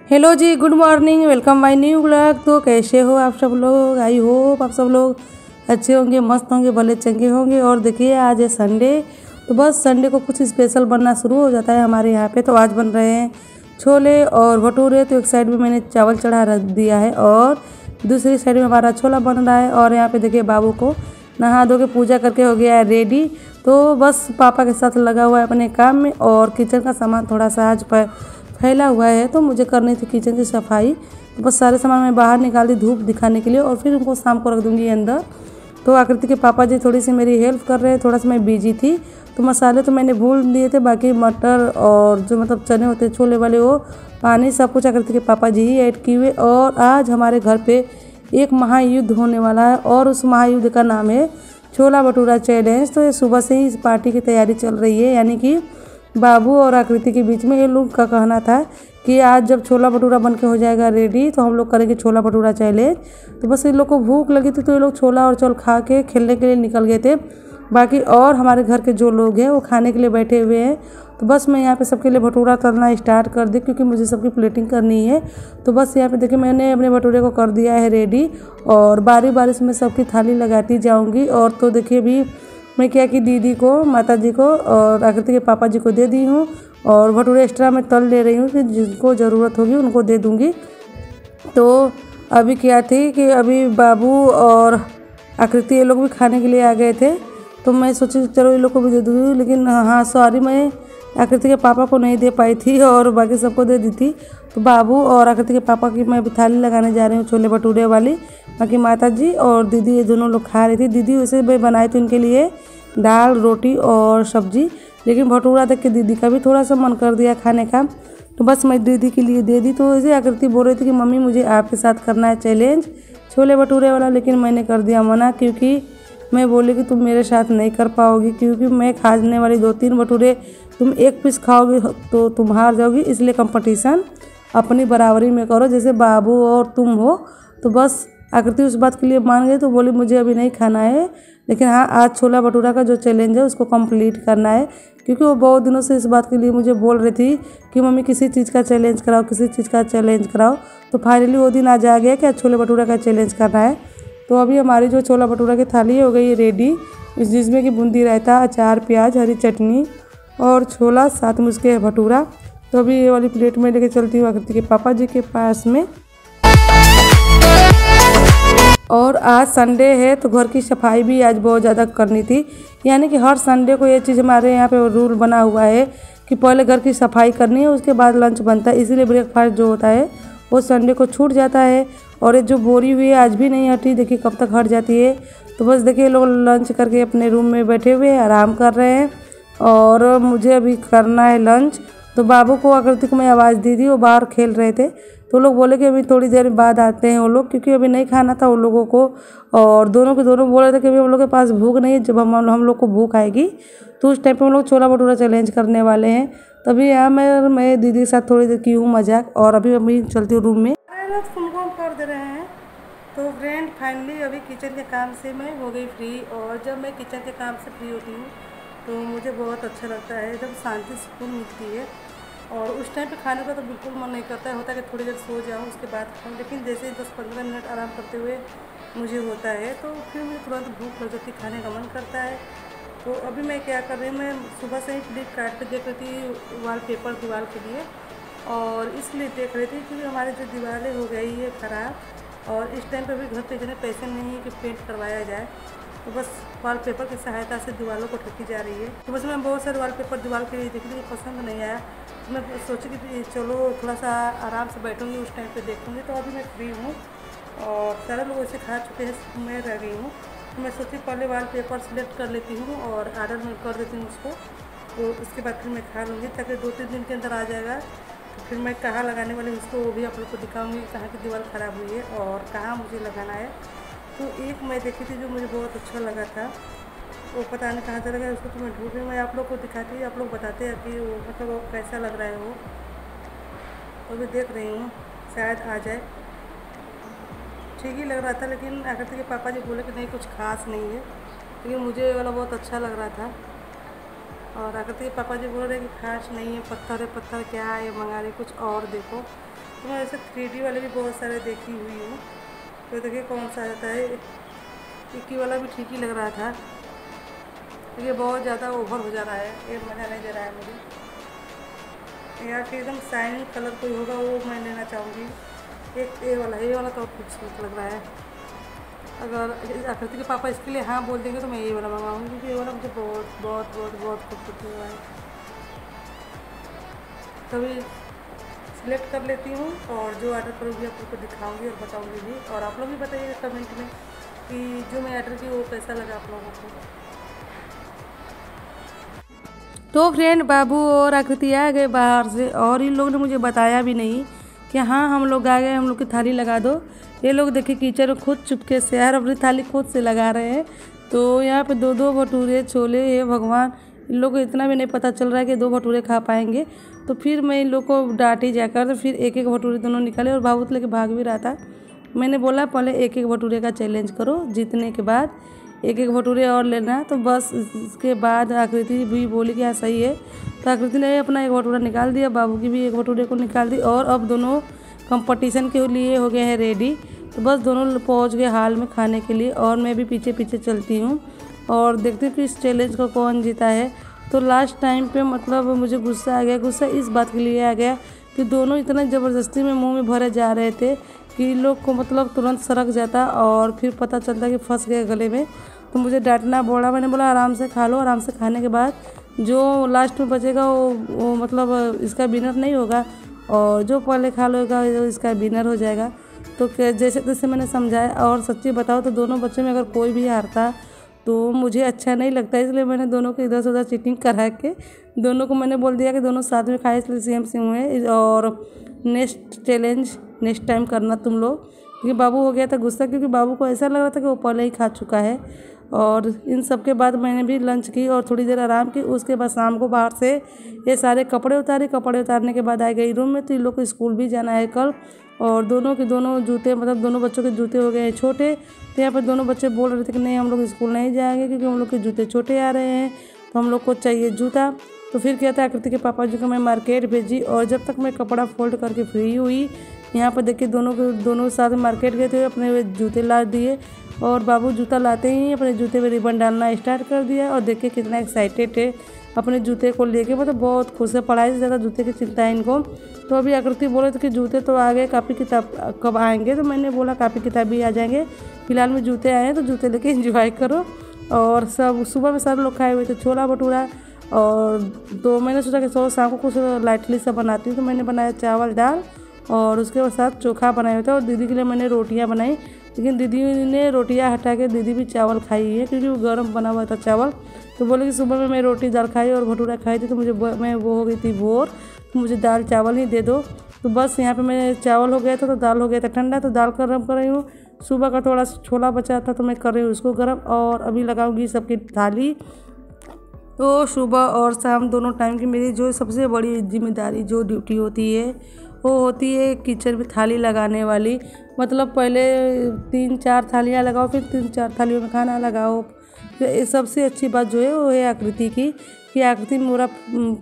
Hello जी, good morning, welcome my new blog. तो कैसे हो आप सब लोग? आई होप आप सब लोग अच्छे होंगे, मस्त होंगे, भले चंगे होंगे। और देखिए आज है संडे, तो बस संडे को कुछ स्पेशल बनना शुरू हो जाता है हमारे यहाँ पे। तो आज बन रहे हैं छोले और भटूरे। तो एक साइड में मैंने चावल चढ़ा रख दिया है और दूसरी साइड में हमारा छोला बन रहा है। और यहाँ पे देखिए बाबू को नहा धो के पूजा करके हो गया है रेडी। तो बस पापा के साथ लगा हुआ है अपने काम में। और किचन का सामान थोड़ा सा आज फैला हुआ है, तो मुझे करनी थी किचन की सफाई। तो बस सारे सामान मैं बाहर निकाल दी धूप दिखाने के लिए, और फिर उनको शाम को रख दूंगी अंदर। तो आकृति के पापा जी थोड़ी सी मेरी हेल्प कर रहे हैं, थोड़ा सा मैं बिजी थी। तो मसाले तो मैंने भूल दिए थे, बाकी मटर और जो मतलब चने होते हैं छोले वाले, वो पानी सब कुछ आकृति के पापा जी ही ऐड किए हुए। और आज हमारे घर पे एक महायुद्ध होने वाला है, और उस महायुद्ध का नाम है छोला भटूरा चैलेंज। तो ये सुबह से ही इस पार्टी की तैयारी चल रही है, यानी कि बाबू और आकृति के बीच में। ये लोग का कहना था कि आज जब छोला भटूरा बन के हो जाएगा रेडी, तो हम लोग करेंगे छोला भटूरा चैलेंज। तो बस इन लोग को भूख लगी थी, तो ये लोग छोला और चावल खा के खेलने के लिए निकल गए थे। बाकी और हमारे घर के जो लोग हैं वो खाने के लिए बैठे हुए हैं। तो बस मैं यहाँ पे सबके लिए भटूरा तलना स्टार्ट कर दी, क्योंकि मुझे सबकी प्लेटिंग करनी है। तो बस यहाँ पे देखिए मैंने अपने भटूरे को कर दिया है रेडी, और बारी बारी से मैं सबकी थाली लगाती जाऊँगी। और तो देखिए अभी मैं क्या कि दीदी को, माता जी को और आकृति के पापा जी को दे दी हूँ, और भटूरे एक्स्ट्रा मैं तल ले रही हूँ कि जिनको ज़रूरत होगी उनको दे दूँगी। तो अभी क्या थी कि अभी बाबू और आकृति ये लोग भी खाने के लिए आ गए थे। तो मैं सोची चलो ये लोग को भी दे दूँगी, लेकिन हाँ सॉरी, मैं आकृति के पापा को नहीं दे पाई थी और बाकी सबको दे दी थी। तो बाबू और आकृति के पापा की मैं अभी थाली लगाने जा रही हूँ छोले भटूरे वाली। बाकी माता जी और दीदी ये दोनों लोग खा रही थी। दीदी वैसे मैं बनाई थी उनके लिए दाल रोटी और सब्जी, लेकिन भटूरा देख के दीदी का भी थोड़ा सा मन कर दिया खाने का, तो बस मैं दीदी के लिए दे दी। तो ऐसे आकृति बोल रही थी कि मम्मी मुझे आपके साथ करना है चैलेंज छोले भटूरे वाला, लेकिन मैंने कर दिया मना, क्योंकि मैं बोली कि तुम मेरे साथ नहीं कर पाओगी, क्योंकि मैं खाने वाली 2-3 भटूरे तुम एक पीस खाओगी तो तुम हार जाओगी। इसलिए कंपटीशन अपनी बराबरी में करो, जैसे बाबू और तुम हो। तो बस आकृति उस बात के लिए मान गई, तो बोली मुझे अभी नहीं खाना है, लेकिन हाँ आज छोला भटूरा का जो चैलेंज है उसको कंप्लीट करना है। क्योंकि वो बहुत दिनों से इस बात के लिए मुझे बोल रही थी कि मम्मी किसी चीज़ का चैलेंज कराओ, किसी चीज़ का चैलेंज कराओ। तो फाइनली वो दिन आज आ गया कि आज छोले भटूरा का चैलेंज करना है। तो अभी हमारी जो छोला भटूरा की थाली हो गई है रेडी, जिसमें कि बूंदी रायता, अचार, प्याज, हरी चटनी और छोला, साथ में उसके भटूरा। तो अभी ये वाली प्लेट में लेके चलती हूँ आकृति के पापा जी के पास में। और आज संडे है, तो घर की सफाई भी आज बहुत ज़्यादा करनी थी। यानी कि हर संडे को ये चीज़ हमारे यहाँ पे रूल बना हुआ है कि पहले घर की सफाई करनी है, उसके बाद लंच बनता है। इसीलिए ब्रेकफास्ट जो होता है वो संडे को छूट जाता है। और ये जो बोरी हुई है आज भी नहीं हटी, देखिए कब तक हट जाती है। तो बस देखिए लोग लंच करके अपने रूम में बैठे हुए हैं, आराम कर रहे हैं, और मुझे अभी करना है लंच। तो बाबू को आकृति को मैं आवाज़ दी थी, वो बाहर खेल रहे थे। तो लोग बोले कि अभी थोड़ी देर बाद आते हैं वो लोग, क्योंकि अभी नहीं खाना था उन लोगों को। और दोनों के दोनों बोल रहे थे कि अभी हम लोग के पास भूख नहीं है, जब हम लोग को भूख आएगी तो उस टाइम पे हम लोग छोला भटूरा चैलेंज करने वाले हैं। तभी यहाँ मैं दीदी के साथ थोड़ी देर की हूँ मजाक, और अभी चलती हूँ रूम में। फुल कर दे रहे हैं। तो फ्रेंड फाइनली अभी किचन के काम से मैं हो गई फ्री। और जब मैं किचन के काम से फ्री होती हूँ तो मुझे बहुत अच्छा लगता है, जब शांति सुकून मिलती है। और उस टाइम पे खाने का तो बिल्कुल मन नहीं करता है, होता है कि थोड़ी देर सो जाऊँ उसके बाद खाऊँ, लेकिन जैसे 10-15 मिनट आराम करते हुए मुझे होता है तो फिर मुझे तुरंत भूख लग जाती, खाने का मन करता है। तो अभी मैं क्या कर रही हूँ, मैं सुबह से ही फ्लिपकार्ट पे देख रही थी वॉलपेपर दीवार के लिए, और इसलिए देख रही थी क्योंकि हमारी जो दीवारें हो गई है ख़राब, और इस टाइम पे भी घर पे इतने पैसे नहीं है कि पेंट करवाया जाए। तो बस वॉलपेपर की सहायता से दीवारों को ठकी जा रही है। तो बस मैं बहुत सारे वॉलपेपर दीवार के लिए देखी, पसंद नहीं आया। तो मैं सोची कि चलो थोड़ा सा आराम से बैठूँगी, उस टाइम पे देखूँगी। तो अभी मैं फ्री हूँ और सारे लोग ऐसे खा चुके हैं, मैं रह गई हूँ। तो मैं सोची पहले वॉलपेपर सिलेक्ट कर लेती हूँ और आर्डर में कर देती हूँ उसको, तो उसके बाद फिर मैं खा लूँगी, ताकि 2-3 दिन के अंदर आ जाएगा। तो फिर मैं कहाँ लगाने वाली हूँ उसको वो भी आप लोग को दिखाऊँगी, कहाँ की दीवार ख़राब हुई है और कहाँ मुझे लगाना है। तो एक मैं देखी थी जो मुझे बहुत अच्छा लगा था, वो पता नहीं कहाँ चला गया, उसको तो मैं ढूंढ रही हूँ। मैं आप लोग को दिखाती, आप लोग बताते हैं कि वो मतलब वो कैसा लग रहा है वो। तो मैं देख रही हूँ शायद आ जाए। ठीक ही लग रहा था, लेकिन आकृति के पापा जी बोले कि नहीं कुछ खास नहीं है, लेकिन मुझे वाला बहुत अच्छा लग रहा था। और आकृति के पापा जी बोल रहे कि खास नहीं है, पत्थर है, पत्थर क्या है, मंगा रहे कुछ और देखो। तो मैं ऐसे 3D वाले भी बहुत सारे देखी हुई हूँ। तो देखिए कौन सा आता है। इक्की वाला भी ठीक ही लग रहा था, ये बहुत ज़्यादा ओवर हो जा रहा है, ये मज़ा नहीं दे रहा है मुझे। या फिर एकदम शाइनिंग कलर कोई होगा वो मैं लेना चाहूँगी। एक ये वाला तो खूबसूरत लग रहा है। अगर आकृति के पापा इसके लिए हाँ बोल देंगे तो मैं ये वाला मंगाऊँगी, क्योंकि ये वाला मुझे बहुत बहुत बहुत बहुत खूबसूरत लग रहा है। तभी सिलेक्ट कर लेती हूँ और जो ऑर्डर करूँगी आप लोग को दिखाऊँगी और बताऊँगी भी। और आप लोग भी बताइएगा कमेंट में कि जो मैं ऑर्डर की वो कैसा लगा आप लोगों को। तो फ्रेंड बाबू और आकृति आ गए बाहर से, और इन लोगों ने मुझे बताया भी नहीं कि हाँ हम लोग आ गए, हम लोग की थाली लगा दो। ये लोग देखिए किचन में खुद चुपके से यार अपनी थाली खुद से लगा रहे हैं। तो यहाँ पे 2-2 भटूरे छोले, हे भगवान, इन लोग को इतना भी नहीं पता चल रहा है कि 2 भटूरे खा पाएंगे। तो फिर मैं इन लोग को डांटी जाकर, तो फिर एक एक भटूरे दोनों निकाले और बाबू तो लेके भाग भी रहा था। मैंने बोला पहले एक एक भटूरे का चैलेंज करो, जीतने के बाद एक एक भटूरे और लेना। तो बस इसके बाद आकृति भी बोली कि हाँ सही है। तो आकृति ने अपना एक भटूरा निकाल दिया, बाबू की भी एक भटूरे को निकाल दी, और अब दोनों कंपटीशन के लिए हो गए हैं रेडी। तो बस दोनों पहुंच गए हाल में खाने के लिए, और मैं भी पीछे पीछे चलती हूँ और देखती हूँ कि इस चैलेंज को कौन जीता है। तो लास्ट टाइम पे मतलब मुझे गुस्सा आ गया। गुस्सा इस बात के लिए आ गया कि दोनों इतना ज़बरदस्ती में मुँह में भरे जा रहे थे कि लोग को मतलब तुरंत सरक जाता और फिर पता चलता कि फंस गए गले में। तो मुझे डांटना बोला, मैंने बोला आराम से खा लो, आराम से खाने के बाद जो लास्ट में बचेगा वो मतलब इसका विनर नहीं होगा, और जो पहले खा लेगा इसका विनर हो जाएगा। तो जैसे तैसे मैंने समझाया। और सच्ची बताओ तो दोनों बच्चों में अगर कोई भी हारता तो मुझे अच्छा नहीं लगता, इसलिए मैंने दोनों को इधर से उधर चीटिंग करा के दोनों को मैंने बोल दिया कि दोनों साथ में खाए, इसलिए सेम सेम हुए। और नेक्स्ट चैलेंज नेक्स्ट टाइम करना तुम लोग, क्योंकि बाबू हो गया था गुस्सा, क्योंकि बाबू को ऐसा लग रहा था कि वो पहले ही खा चुका है। और इन सब के बाद मैंने भी लंच की और थोड़ी देर आराम की। उसके बाद शाम को बाहर से ये सारे कपड़े उतारे। कपड़े उतारने के बाद आ गई रूम में। तो इन लोग को स्कूल भी जाना है कल, और दोनों के दोनों जूते मतलब दोनों बच्चों के जूते हो गए हैं छोटे। तो यहाँ पर दोनों बच्चे बोल रहे थे कि नहीं हम लोग स्कूल नहीं जाएंगे क्योंकि हम लोग के जूते छोटे आ रहे हैं, तो हम लोग को चाहिए जूता। तो फिर क्या था, आकृति के पापा जी को मैं मार्केट भेजी, और जब तक मैं कपड़ा फोल्ड करके फ्री हुई, यहाँ पर देखिए दोनों साथ में मार्केट गए थे, अपने जूते ला दिए। और बाबू जूता लाते ही अपने जूते में रिबन डालना स्टार्ट कर दिया, और देखिए कितना एक्साइटेड है अपने जूते को लेके, मतलब बहुत खुश है। पढ़ाई से ज़्यादा जूते की चिंता है इनको। तो अभी आकृति बोले थे कि जूते तो आ गए, कापी किताब कब आएंगे। तो मैंने बोला कापी किताब भी आ जाएंगे, फिलहाल में जूते आए हैं तो जूते लेके एंजॉय करो। और सब सुबह में सब लोग खाए हुए थे छोला भटूरा। और तो मैंने सोचा कि शाम को कुछ लाइटली सा बनाती हूँ, तो मैंने बनाया चावल दाल और उसके साथ चोखा बनाए हुए थे। और दीदी के लिए मैंने रोटियां बनाई, लेकिन दीदी ने रोटियां हटा के दीदी भी चावल खाई है क्योंकि वो गर्म बना हुआ था चावल। तो बोले कि सुबह में मैं रोटी दाल खाई और भटूरा खाई थी, तो मैं वो हो गई थी बोर, तो मुझे दाल चावल ही दे दो। तो बस यहाँ पे मैं चावल हो गया था तो दाल हो गया था ठंडा, तो दाल गर्म कर रही हूँ। सुबह का थोड़ा छोला बचा था तो मैं कर रही हूँ उसको गर्म, और अभी लगाऊंगी सबकी थाली। तो सुबह और शाम दोनों टाइम की मेरी जो सबसे बड़ी जिम्मेदारी जो ड्यूटी होती है वो होती है किचन में थाली लगाने वाली। मतलब पहले 3-4 थालियाँ लगाओ, फिर 3-4 थालियों में खाना लगाओ। ये सबसे अच्छी बात जो है वो है आकृति की, कि आकृति मेरा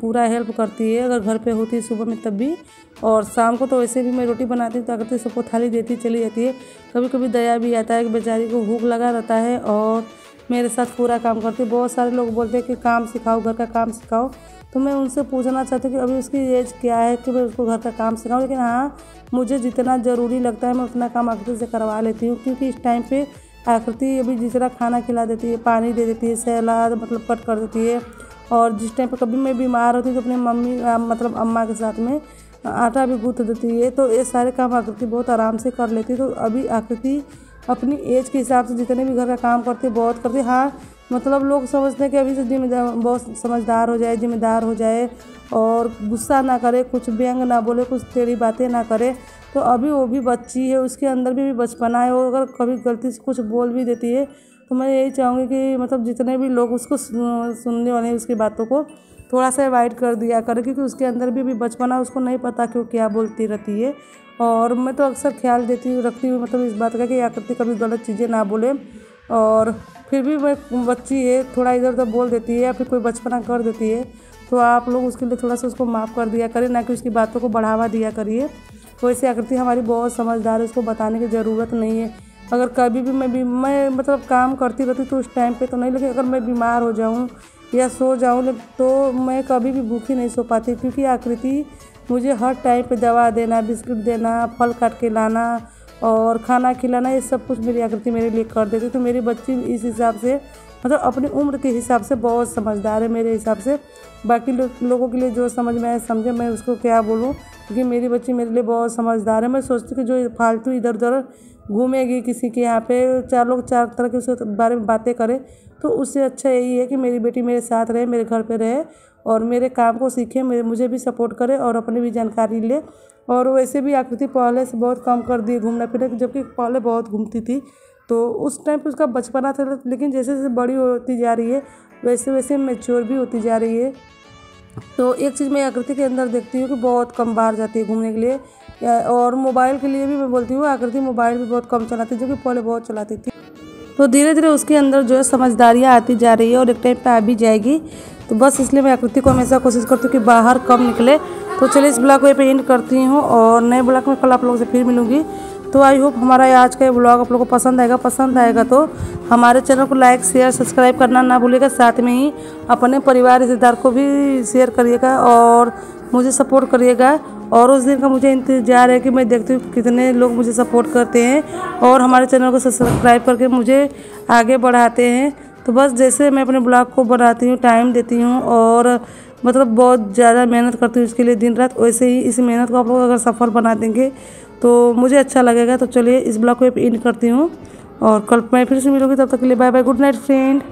पूरा हेल्प करती है अगर घर पे होती है सुबह में तब भी। और शाम को तो वैसे भी मैं रोटी बनाती हूँ तो आकृति सबको थाली देती चली जाती है। कभी कभी दया भी आता है कि बेचारी को भूख लगा रहता है और मेरे साथ पूरा काम करती है। बहुत सारे लोग बोलते हैं कि काम सिखाओ, घर का काम सिखाओ, तो मैं उनसे पूछना चाहती हूँ कि अभी उसकी एज क्या है कि मैं उसको घर का काम सिखाऊँ। लेकिन हाँ, मुझे जितना ज़रूरी लगता है मैं उतना काम आकृति से करवा लेती हूँ, क्योंकि इस टाइम पे आकृति अभी जितना खाना खिला देती है, पानी दे देती है, सलाद मतलब कट कर देती है। और जिस टाइम पर कभी मैं बीमार होती हूँ तो अपने मम्मी मतलब अम्मा के साथ में आटा भी गूँथ देती है। तो ये सारे काम आकृति बहुत आराम से कर लेती है। तो अभी आकृति अपनी एज के हिसाब से जितने भी घर का काम करती है बहुत करती है। हाँ, मतलब लोग समझते हैं कि अभी से जिम्मेदार बहुत समझदार हो जाए, जिम्मेदार हो जाए और गुस्सा ना करे, कुछ व्यंग ना बोले, कुछ टेढ़ी बातें ना करे। तो अभी वो भी बच्ची है, उसके अंदर भी बचपना है। वो अगर कभी गलती से कुछ बोल भी देती है तो मैं यही चाहूँगी कि मतलब जितने भी लोग उसको सुनने वाले हैं उसकी बातों को थोड़ा सा अवॉइड कर दिया करें, क्योंकि उसके अंदर भी बचपना, उसको नहीं पता कि वो क्या बोलती रहती है। और मैं तो अक्सर ख्याल रखती हूँ मतलब इस बात का कि आकृति कभी गलत चीज़ें ना बोले। और फिर भी वह बच्ची है, थोड़ा इधर उधर बोल देती है या फिर कोई बचपना कर देती है, तो आप लोग उसके लिए थोड़ा सा उसको माफ़ कर दिया करें, ना कि उसकी बातों को बढ़ावा दिया करिए। वैसे आकृति हमारी बहुत समझदार है, उसको बताने की ज़रूरत नहीं है। अगर कभी भी मैं मतलब काम करती रहती तो उस टाइम पे तो नहीं, लेकिन अगर मैं बीमार हो जाऊँ या सो जाऊँ तो मैं कभी भी भूखी नहीं सो पाती, क्योंकि आकृति मुझे हर टाइम पे दवा देना, बिस्किट देना, फल काट के लाना और खाना खिलाना, ये सब कुछ मेरी आकृति मेरे लिए कर देती। तो मेरी बच्ची इस हिसाब से मतलब अपनी उम्र के हिसाब से बहुत समझदार है मेरे हिसाब से। बाकी लोगों के लिए जो समझ में आए समझे, मैं उसको क्या बोलूँ, क्योंकि मेरी बच्ची मेरे लिए बहुत समझदार है। मैं सोचती हूँ कि जो फालतू इधर उधर घूमेगी किसी के यहाँ पे, चार लोग चार तरह के उसके बारे में बातें करें, तो उससे अच्छा यही है कि मेरी बेटी मेरे साथ रहे, मेरे घर पे रहे और मेरे काम को सीखे, मुझे भी सपोर्ट करे और अपनी भी जानकारी ले। और वैसे भी आकृति पहले से बहुत कम कर दी घूमना फिरना, जबकि पहले बहुत घूमती थी। तो उस टाइम पे उसका बचपना था, लेकिन जैसे जैसे बड़ी होती जा रही है वैसे वैसे मैच्योर भी होती जा रही है। तो एक चीज़ मैं आकृति के अंदर देखती हूँ कि बहुत कम बाहर जाती है घूमने के लिए, और मोबाइल के लिए भी मैं बोलती हूँ आकृति मोबाइल भी बहुत कम चलाती है, जो कि पहले बहुत चलाती थी। तो धीरे धीरे उसके अंदर जो है समझदारियाँ आती जा रही है और एक टाइम पे आ भी जाएगी। तो बस इसलिए मैं आकृति को हमेशा कोशिश करती हूँ कि बाहर कम निकले। तो चलिए इस ब्लॉग को पे एंड करती हूँ और नए ब्लॉग में कल आप लोगों से फिर मिलूँगी। तो आई होप हमारा आज का ये ब्लॉग आप लोगों को पसंद आएगा तो हमारे चैनल को लाइक शेयर सब्सक्राइब करना ना भूलिएगा। साथ में ही अपने परिवार रिश्तेदार को भी शेयर करिएगा और मुझे सपोर्ट करिएगा। और उस दिन का मुझे इंतज़ार है कि मैं देखती हूँ कितने लोग मुझे सपोर्ट करते हैं और हमारे चैनल को सब्सक्राइब करके मुझे आगे बढ़ाते हैं। तो बस जैसे मैं अपने ब्लॉग को बनाती हूँ, टाइम देती हूँ और मतलब बहुत ज़्यादा मेहनत करती हूँ इसके लिए दिन रात, वैसे ही इस मेहनत को आप लोग अगर सफल बना देंगे तो मुझे अच्छा लगेगा। तो चलिए इस ब्लॉग को एंड करती हूँ और कल मैं फिर से मिलूँगी, तब तक के लिए bye bye, good night friend.